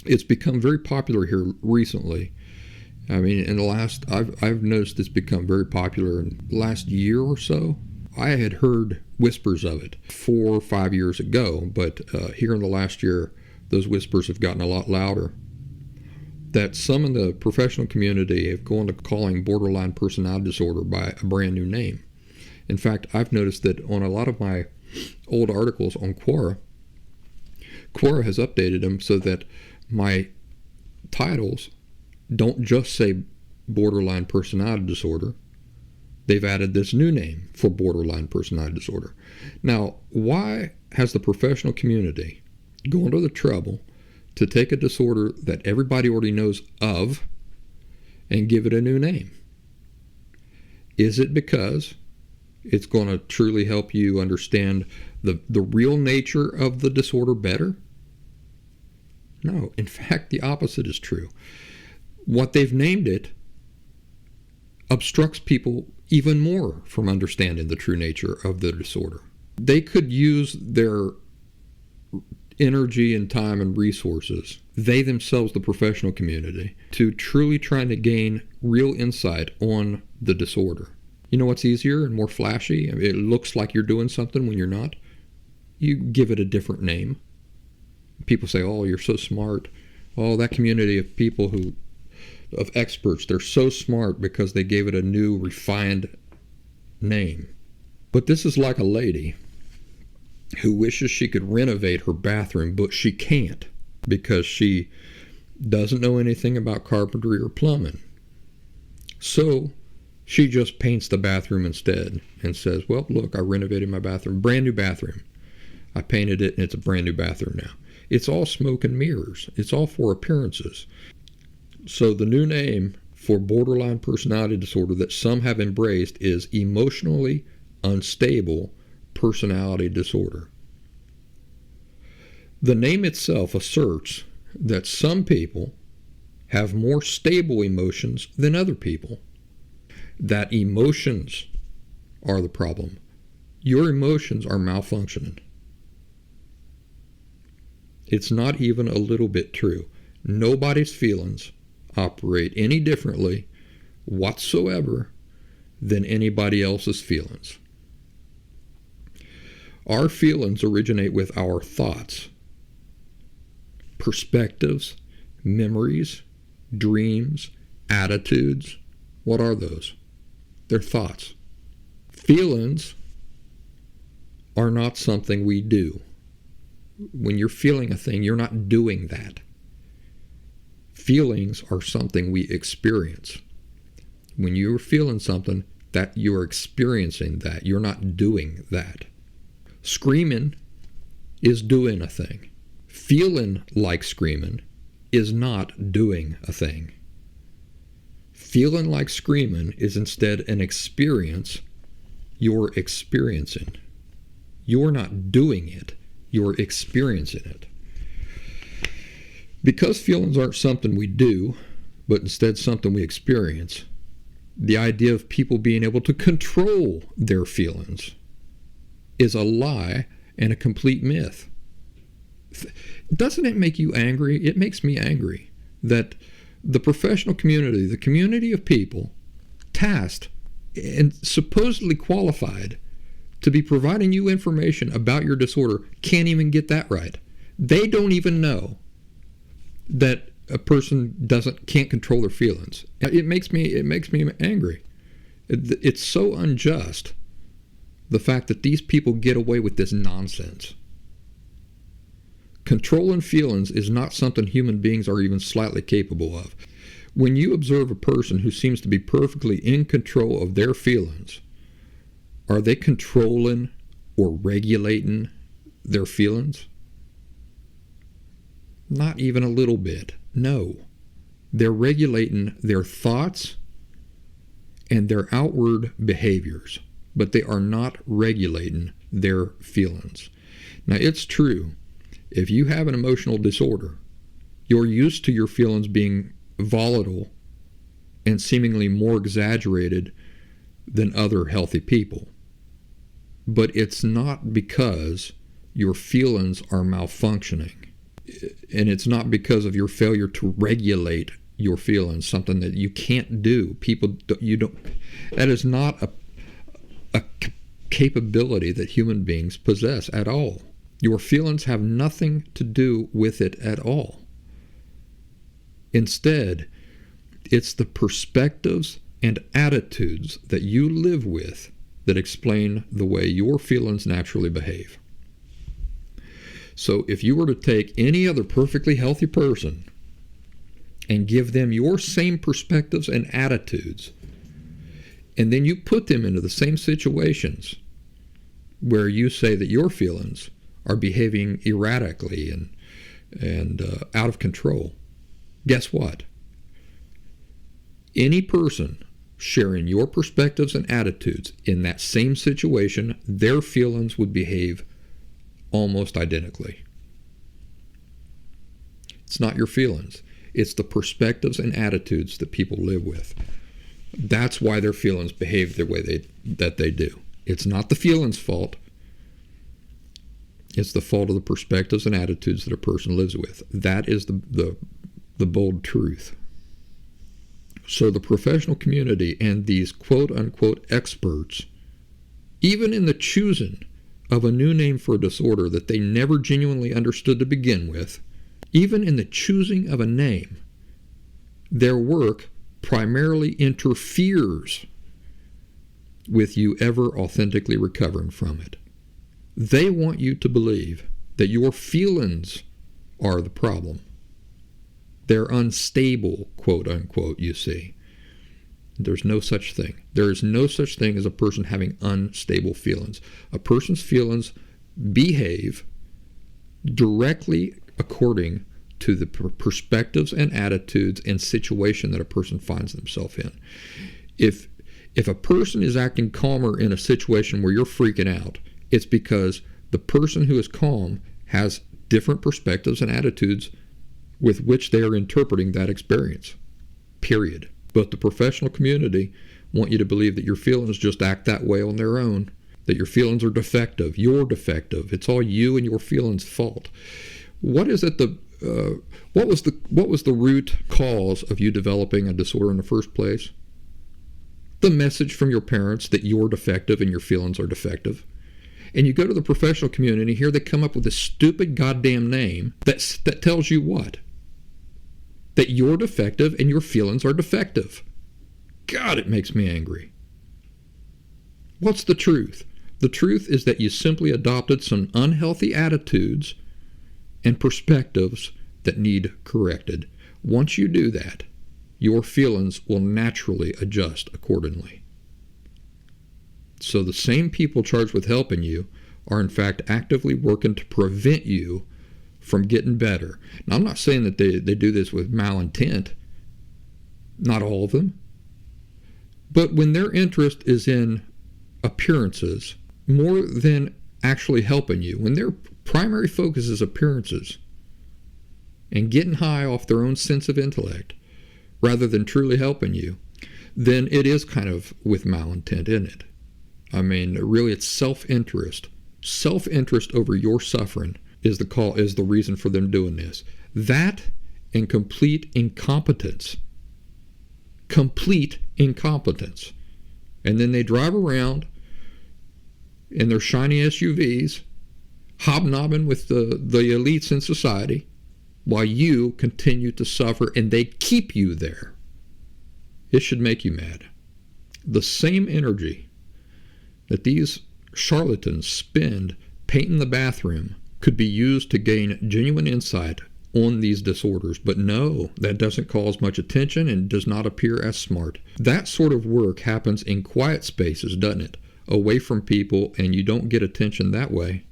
It's become very popular here recently. I mean, in the last, I've noticed it's become very popular in the last year or so. I had heard whispers of it 4 or 5 years ago, but here in the last year, those whispers have gotten a lot louder. That some in the professional community have gone to calling borderline personality disorder by a brand new name. In fact, I've noticed that on a lot of my old articles on Quora has updated them so that my titles don't just say borderline personality disorder. They've added this new name for borderline personality disorder. Now, why has the professional community gone to the trouble to take a disorder that everybody already knows of and give it a new name? Is it because it's going to truly help you understand the real nature of the disorder better? No, in fact, the opposite is true. What they've named it obstructs people even more from understanding the true nature of the disorder. They could use their energy and time and resources, they themselves, the professional community, to truly trying to gain real insight on the disorder. You know what's easier and more flashy? I mean, it looks like you're doing something when you're not. You give it a different name. People say, oh, you're so smart. Oh, that community of people of experts, they're so smart because they gave it a new, refined name. But this is like a lady who wishes she could renovate her bathroom, but she can't because she doesn't know anything about carpentry or plumbing. So she just paints the bathroom instead and says, well, look, I renovated my bathroom, brand new bathroom. I painted it and it's a brand new bathroom now. It's all smoke and mirrors. It's all for appearances. So the new name for borderline personality disorder that some have embraced is emotionally unstable personality disorder. The name itself asserts that some people have more stable emotions than other people. That emotions are the problem. Your emotions are malfunctioning. It's not even a little bit true. Nobody's feelings operate any differently whatsoever than anybody else's feelings. Our feelings originate with our thoughts, perspectives, memories, dreams, attitudes. What are those? They're thoughts. Feelings are not something we do. When you're feeling a thing, you're not doing that. Feelings are something we experience. When you're feeling something, that you're experiencing that. You're not doing that. Screaming is doing a thing. Feeling like screaming is not doing a thing. Feeling like screaming is instead an experience you're experiencing. You're not doing it. You're experiencing it. Because feelings aren't something we do, but instead something we experience, the idea of people being able to control their feelings is a lie and a complete myth. Doesn't it make you angry? It makes me angry that the professional community, the community of people tasked and supposedly qualified to be providing you information about your disorder can't even get that right. They don't even know that a person can't control their feelings. It makes me angry. It's so unjust, the fact that these people get away with this nonsense. Controlling feelings is not something human beings are even slightly capable of. When you observe a person who seems to be perfectly in control of their feelings, are they controlling or regulating their feelings? Not even a little bit. No. They're regulating their thoughts and their outward behaviors, but they are not regulating their feelings. Now, it's true. If you have an emotional disorder, you're used to your feelings being volatile and seemingly more exaggerated than other healthy people. But it's not because your feelings are malfunctioning. And it's not because of your failure to regulate your feelings, something that you can't do. That is not a capability that human beings possess at all. Your feelings have nothing to do with it at all. Instead, it's the perspectives and attitudes that you live with that explain the way your feelings naturally behave. So if you were to take any other perfectly healthy person and give them your same perspectives and attitudes, and then you put them into the same situations where you say that your feelings are behaving erratically and out of control, guess what? Any person sharing your perspectives and attitudes in that same situation, their feelings would behave almost identically. It's not your feelings. It's the perspectives and attitudes that people live with. That's why their feelings behave the way that they do. It's not the feelings' fault. It's the fault of the perspectives and attitudes that a person lives with. That is the bold truth. So the professional community and these quote-unquote experts, even in the choosing of a new name for a disorder that they never genuinely understood to begin with, even in the choosing of a name, their work primarily interferes with you ever authentically recovering from it. They want you to believe that your feelings are the problem. They're unstable, quote unquote, you see. There's no such thing. There is no such thing as a person having unstable feelings. A person's feelings behave directly according to the perspectives and attitudes and situation that a person finds themselves in. If a person is acting calmer in a situation where you're freaking out, it's because the person who is calm has different perspectives and attitudes with which they are interpreting that experience, period. But the professional community want you to believe that your feelings just act that way on their own, that your feelings are defective, you're defective, it's all you and your feelings' fault. What is it what was the root cause of you developing a disorder in the first place? The message from your parents that you're defective and your feelings are defective. And you go to the professional community, here they come up with this stupid goddamn name that tells you what? That you're defective and your feelings are defective. God, it makes me angry. What's the truth? The truth is that you simply adopted some unhealthy attitudes and perspectives that need corrected. Once you do that, your feelings will naturally adjust accordingly. So the same people charged with helping you are in fact actively working to prevent you from getting better. Now, I'm not saying that they do this with malintent. Not all of them. But when their interest is in appearances more than actually helping you, when their primary focus is appearances and getting high off their own sense of intellect rather than truly helping you, then it is kind of with malintent in it. I mean, really, it's self-interest. Self-interest over your suffering is the reason for them doing this. That and complete incompetence. Complete incompetence. And then they drive around in their shiny SUVs, hobnobbing with the elites in society, while you continue to suffer, and they keep you there. It should make you mad. The same energy that these charlatans spend painting the bathroom could be used to gain genuine insight on these disorders. But no, that doesn't cause much attention and does not appear as smart. That sort of work happens in quiet spaces, doesn't it? Away from people, and you don't get attention that way.